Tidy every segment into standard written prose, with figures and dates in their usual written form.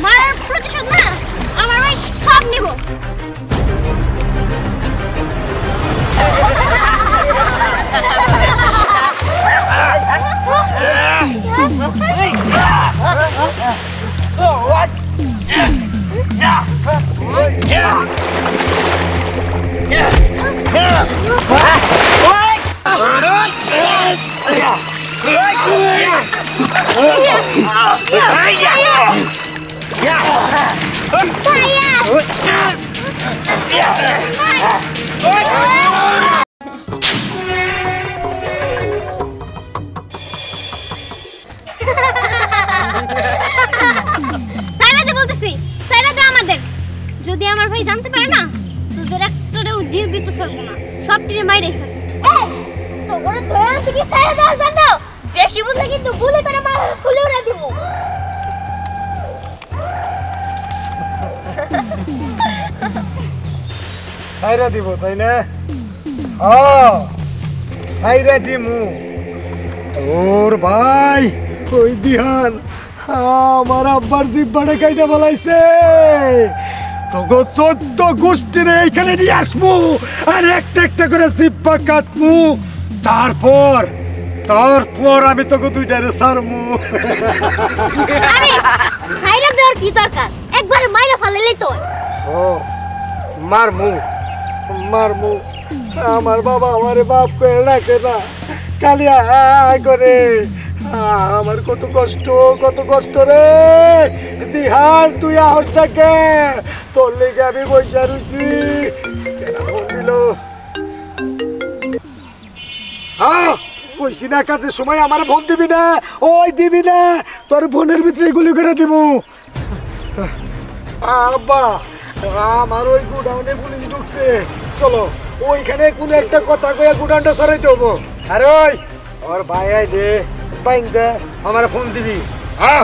মারার প্রতিশোধ না আমার ভাই সব নিব। যদি আমার ভাই জানতে পারে না তোদের একটারেও জীবিত ছাড়বো না, সব টিরে মাইরে ছাড়বো। তো করে ধরে আনছি কি সাইরা দাও জানো, বেশি বুঝলে কিন্তু গুলি করে মাথা খুলে উড়া দিব। সাইরা দিব তাই না? হ্যাঁ সাইরা দিমু। তোর ভাই ওই দিহান আমার আব্বার জিব্বাটা কাইটা বলাইছে, তোকে 14 গোষ্ঠীরে এইখানে নিয়ে আসবো আর একটা একটা করে জিব্বা কাটমু, তারপর আমি তোকে দুইটারে ছাড়মু। আরে সাইরা দেওয়ার কি দরকার, একবারে মাইরা ফেলেলেই তো। ও মারমু আমার বাবা আমারে বাপ করে রাখে না, খালি আয় করে। আমার কত কষ্ট রে দিহান, তুই আহস থাকে তোর লেগে আমি বৈশা রুছি। ফোন দিল, হ্যাঁ কইছি না কাজের সময় আমার ফোন দিবি না, ওই দিবি না, তোর ফোনের ভিতরে গুলি করে দিব। আব্বা আমার ওই গুডাউনে পুলিশ ঢুকছে, চলো ওইখানে কোন একটা কথা কইয়া গুডাউনটা সরাইতে হবো। আরে ওই ওর ভাই আই দে বাইন্দা আমার ফোন দিবি। হ্যাঁ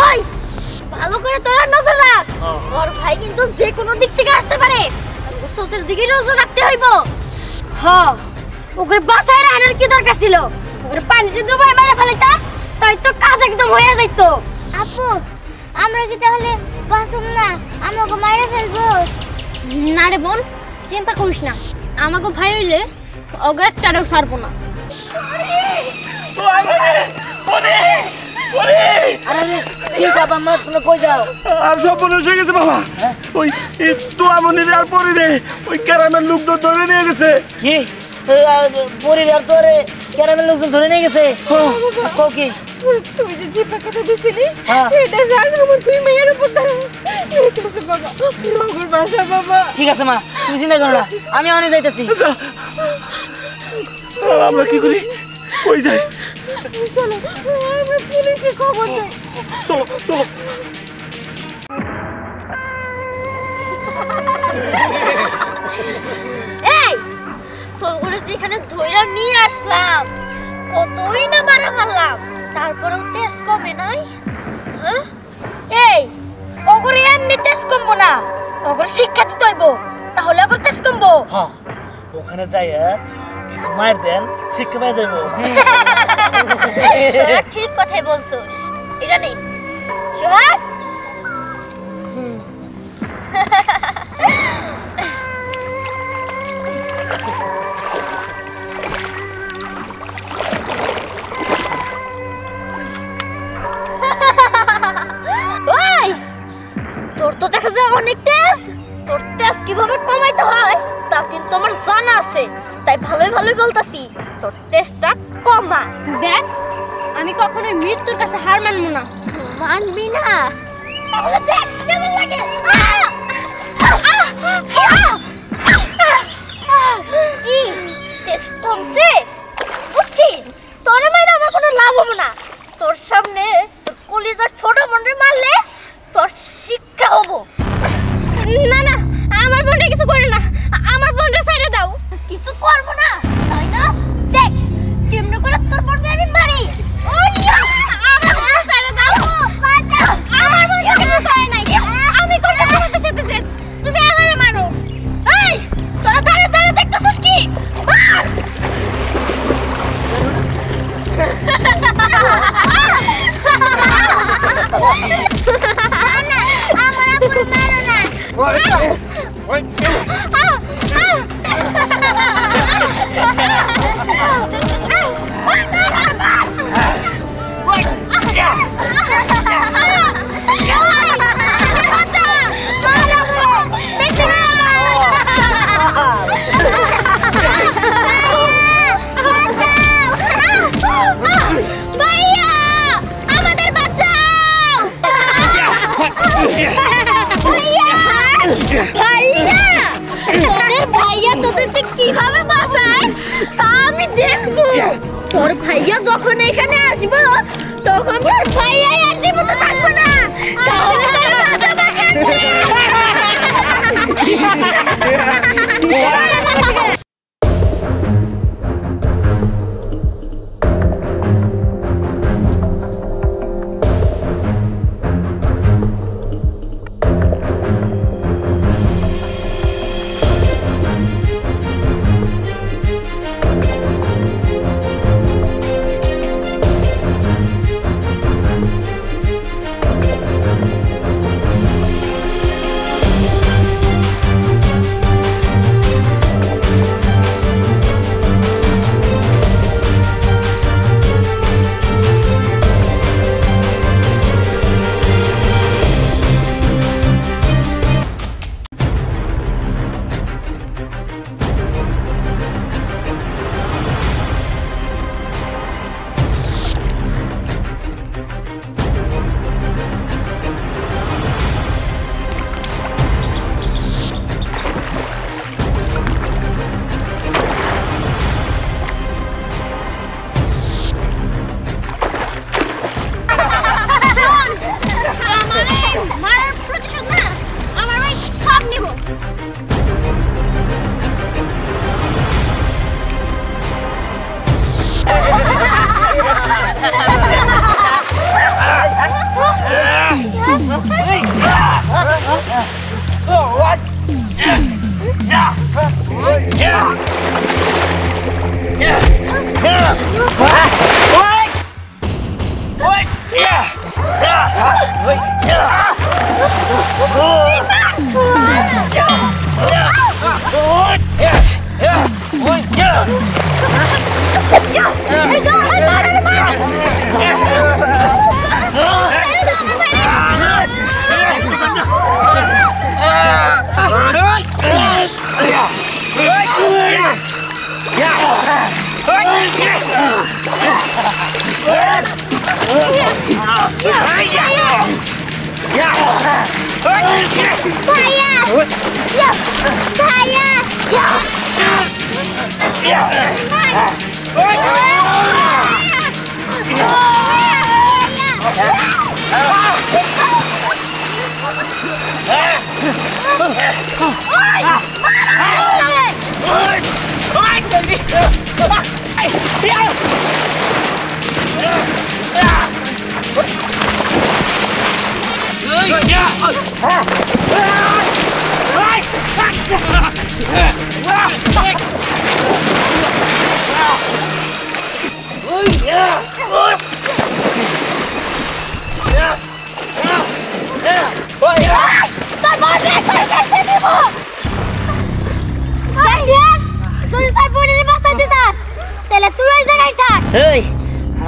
ওই ভালো করে তোরা নজর রাখ, ওর ভাই কিন্তু যে কোনো দিক থেকে আসতে পারে, সোতের দিকে নজর রাখতে হইব। হ্যাঁ ওকে বাসায় রাখার কি দরকার ছিল, ওকে পানিতে ডুবাই মেরে ফেলাইতাম, তাই তো কাজ একদম হয়ে যাইতো। আপু আমরা কি তাহলে বাসুম না, আমাকে মাইরে ফেলবো? না রে বোন, চিন্তা করিস না, আমাকে ভাই হইলে ওকে একটারেও ছাড়বো না। ওই তো আমনের আর পরে রে ওই ক্যারামের লোকজন ধরে নিয়ে গেছে। কি পরিবার তোরে ক্যারামের লোকজন ধরে নিয়ে গেছে? কি তুমি যে জিপা কাটা দিছিলি এটা রাগ আমার তুই মেয়ের উপর দাও। বাবা রগর বাসা বাবা। ঠিক আছে মা, তুমি চিন্তা করো না, আমি অনে যাইতেছি। আমরা কি করি, কই যাই? চলো আমরা পুলিশে খবর দেই। চলো এই তো ওরে যেখানে ধইরা নিয়ে আসলাম কতই না মারা মারলাম, তারপরেও তেজ কমে নাই। হ্যাঁ এই ওগরে এমনি তেজ কমবো না, ওগরে শিক্ষা দিতে হইব, তাহলে ওগরে তেজ কমবো। হ্যাঁ ওখানে যাই কিছু মার দেন, শিক্ষা পেয়ে যাইব। ঠিক কথাই বলছস, এটা নেই সোহাগ। ওই তোর তো দেখা যায় অনেক তেজ, তোর তেজ কিভাবে কমাইতে হয় তা কিন্তু আমার জানা আছে, তাই ভালোই বলতাছি তোর তেজটা কমা। দেখ আমি কখনোই মৃত্যুর কাছে হার মানবো না। মানবি না? তাহলে দেখ কেমন লাগে। কি তেজ কমছে? বুঝছি তোরে মাইরা আমার কোনো লাভ হবে না, তোর সামনে তোর কলিজার ছোট বোনের মারলে তোর শিক্ষা হবো। না না আমার বোনটা কিছু করে না, আমার বোনটা সাইডে দাও। কিছু করবো না তাই না? দেখ কেমনে করে তোর বোনকে আমি মারি। আমার বোনটা সাইডে দাও, বাঁচাও। আমার বোনটা কিছু করে নাই, আমি করতে তোমাদের সাথে যে তুমি আমারে মারো। এই তোরা দাঁড়া দেখতেছিস কি? মার। Ha ha ha ha! কিভাবে বাঁচায় তা আমি দেখবো। তোর ভাইয়া যখন এখানে আসবো তখন তোর ভাইয়া আর জীবিত থাকবো না, তাহলে তোর বাঁচাবে কেন?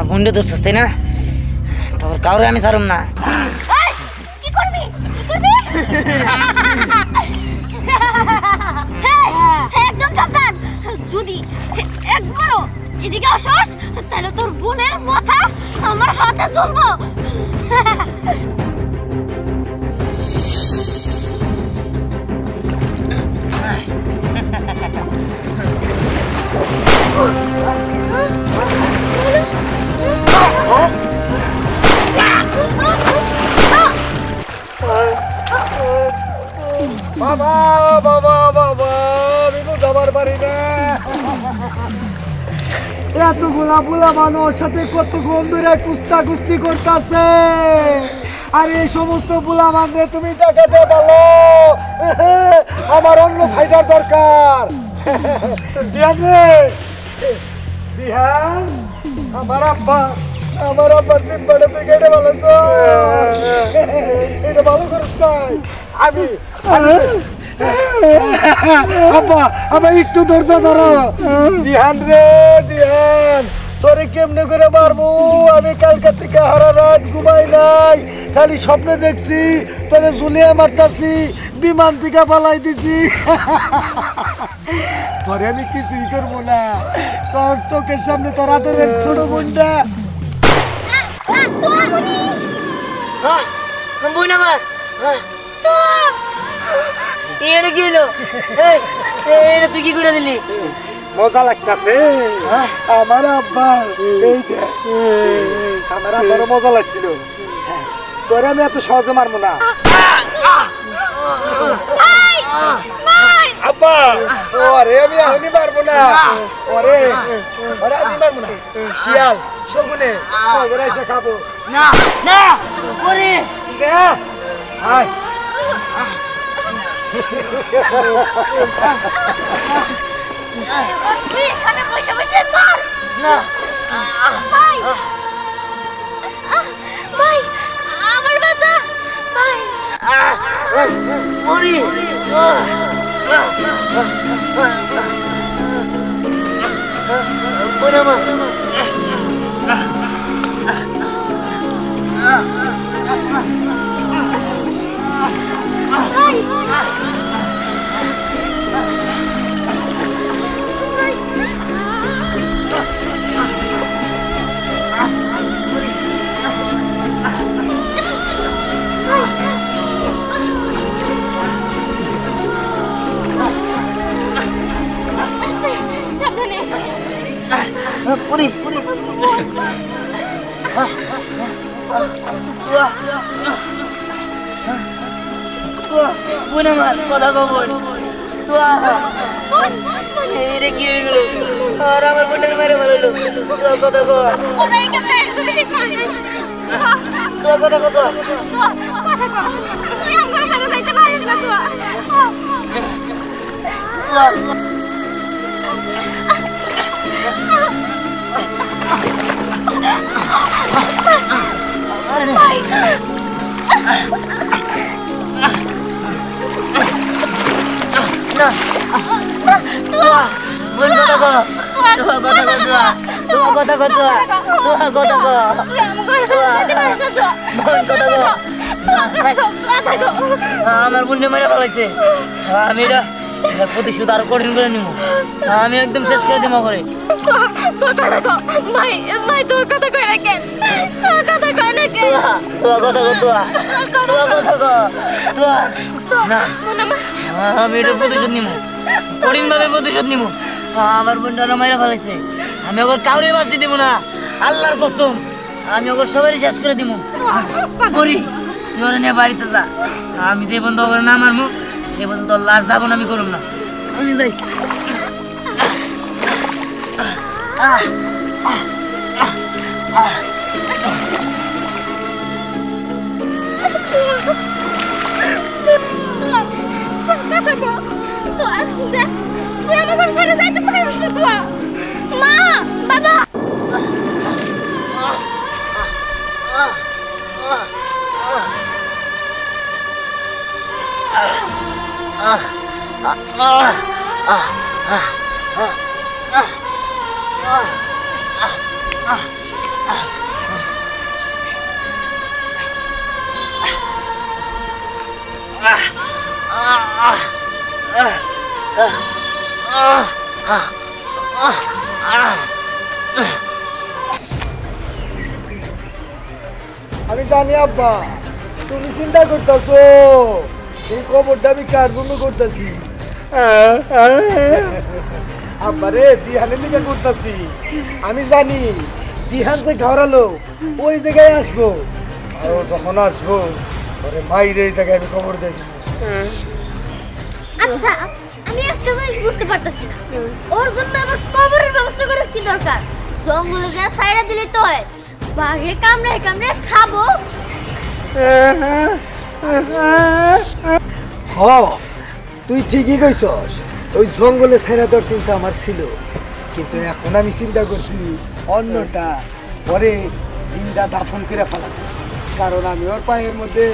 গুন্ডে তো সুস্থ না তোর কাউরে আমি ছাড়ুম না। কি করবি কি করবি? একদম সাবধান, যদি একবারও এদিকে আসস তাহলে তোর বোনের মাথা আমার হাতে চলবো। বাবা বাবা বাবা আমি তো যাবার পারি না। এতগুলা বুলা মানুষ সাথে কতক্ষণ ধরে কুস্তা কুস্তি করতেছে, আর এই সমস্ত বুলা মানে তুমি দেখাতে বলো আমার অন্য ফাইটার দরকার। দিহান আমার আব্বার সিম্বাটা তুই কেটে বলেছ, এটা ভালো করিস নাই। আমি আব্বা আব্বা একটু ধৈর্য ধরো। দিহান রে দিহান, তোরে কেমনে করে মারবো? আমি কালকা থেকে হারা রাত ঘুমাই নাই, খালি স্বপ্নে দেখছি তোরে ঝুলিয়ে মারতাছি, বিমান থেকে পালাই দিছি। তোরে আমি কিছুই করবো না, তোর চোখের সামনে তোর আদরের ছোট বোনটা। বই না আমার এটা কি হলো? এটা তুই কি করে দিলি? মজা লাগতাছে আমার আব্বার, এই দেখ আমার আব্বারও মজা লাগছিল। তোরে আমি এত সহজে মারবো না। আব্বা ওরে আমি এখনই মারবো না, ওরে ওরে আমি মারবো না। শিয়াল শগুনে ওরে এসে খাবো না না ওরে হাই তুই এখানে বসে বসে মার না ভাই। ভাই আমার বাচ্চা ভাই। ওরে বই না আমার ভাই সাবধানে। পুরি বই না আমার কথা খবর এটা কি হয়ে গেল? আর আমার বোনের মেরে ভালো তোর কথা কর, তোর কথা কত তুই আমার সাথে যাইতে পারিস না তুই। ভাই না বল কথা কর, তোমার কথা কর, তোমার কথা কর, তোমার কথা কর, তুই আমার সাথে যাইতে পারিস না তুই। বল কথা কর। কথা কর। আমার বোনে মেরে ফেলাইছে, আমি এটা প্রতিশোধ আরো কঠিন করে নিব, আমি একদম শেষ করে দিব করে। ভাই ভাই তোর কথা কই না কেন? তোর কথা কই না কেন? তোর কথা কর, তোর কথা কর, না আমি এটা প্রতিশোধ নিব, কঠিন ভাবে প্রতিশোধ নিব। আমার বোনটা মেরে ফেলাইছে, আমি ওকে কাউরে বাঁচতে দিব না, আল্লাহর কসম আমি ওকে সবারই শেষ করে দিব। করি তুই ওরা নিয়ে বাড়িতে যা, আমি যে বন্ধু ওকে না মারবো সে পর্যন্ত তোর লাশ যাবো না, আমি করব না, আমি যাই। তুই আমার ছেড়ে যাইতে পারিস না তুই। মা বাবা আমি জানি আব্বা তুমি চিন্তা করতেছো এই খবরটা আমি কার জন্য করতেছি। আব্বা রে দিহানের লিগে করতেছি, আমি জানি দিহান যে ঘরালো ওই জায়গায় আসবো, আর ও যখন আসবো ওরে মাইরে এই জায়গায় আমি খবর দেব। আচ্ছা আমি একটা জিনিস বুঝতে পারতেছি না, ওর জন্য আবার কবরের ব্যবস্থা করার কি দরকার? জঙ্গলে যা সাইরা দিলে তো হয়, বাঘে কামড়ে কামড়ে খাবো। হ তুই ঠিকই কইছস, ওই জঙ্গলে ছেড়ে দেওয়ার চিন্তা আমার ছিল, কিন্তু এখন আমি চিন্তা করছি অন্যটা, পরে চিন্তা দাফন করে ফেলাম, কারণ আমি ওর পায়ের মধ্যে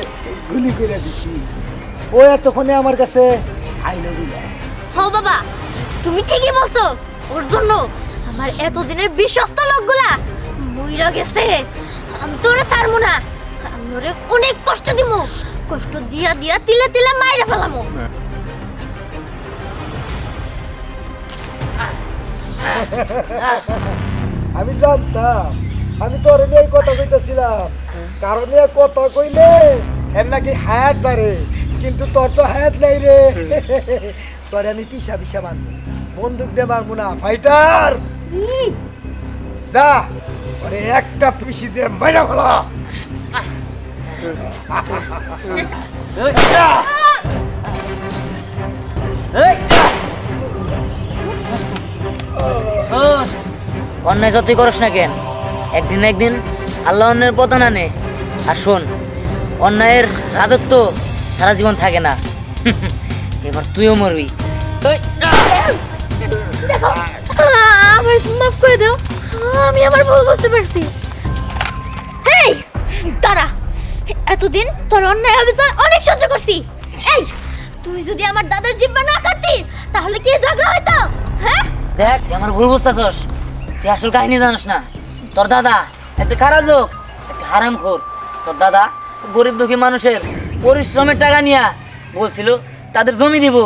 গুলি করে দিছি। ও এতক্ষণে আমার কাছে আই লাভ ইউ হ বাবা, তুমি ঠিকই বলছো। ওর জন্য আমার এতদিনের বিশ্বস্ত লোকগুলা মইরা গেছে। আমি তো ওরে ছাড়বো না, আমি ওরে অনেক কষ্ট দিব। কষ্ট দিয়া দিয়া তিলে তিলে মাইরা ফেলামো। আমি জানতাম, আমি তোর নিয়ে কথা কইতেছিলাম, কারণ নিয়ে কথা কইলে এর নাকি হায়াত বাড়ে, কিন্তু তোর তো হায়াত নাই রে। তোর আমি পিসা পিসা মানবো, বন্দুক দিয়ে মারবো না, ফাইটার যা ওরে একটা পিসি দিয়ে মাইরা ফেলা। অন্যায় যতই করস না কেন, একদিন একদিন আল্লাহ অন্যের পতন আনে। আর শোন, অন্যায়ের রাজত্ব সারা জীবন থাকে না, এবার তুইও মরবি। দেখো, আমার মাফ করে দাও, আমি আমার ভুল বুঝতে পারছি। এই দাঁড়া, এতদিন তোর অন্যায় অবিচার অনেক সহ্য করছি। এই তুই যদি আমার দাদার জিব্বা না কাটতি তাহলে কি ঝগড়া হইতো? হ্যাঁ দেখ, তুই আমার ভুল বুঝতেছস, তুই আসল কাহিনী জানিস না। তোর দাদা একটা খারাপ লোক, একটা হারামখোর। তোর দাদা গরিব দুঃখী মানুষের পরিশ্রমের টাকা নিয়ে বলছিল তাদের জমি দিব,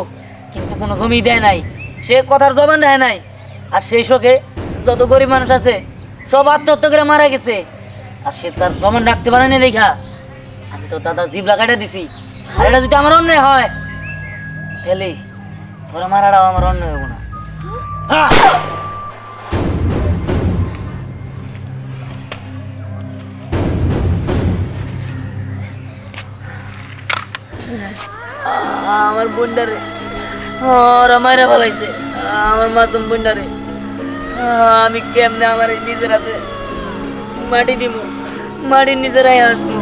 কিন্তু কোনো জমি দেয় নাই, সে কথার জবান দেয় নাই। আর সেই শোকে যত গরিব মানুষ আছে সব আত্মহত্যা করে মারা গেছে। আর সে তার জমান রাখতে পারেনি দেখা আমি তোর দাদা জিবলা কাটা দিছি। আর এটা যদি আমার অন্যায় হয় তাহলে তোরা মারাটাও আমার অন্যায় হবো না। আমার বোনটারে ওরা মাইরা ফেলাইছে, আমার মাসুম বোনটারে। আমি কেমনে আমার নিজের হাতে মাটি দিব, মাটির নিচে রাই আসবো।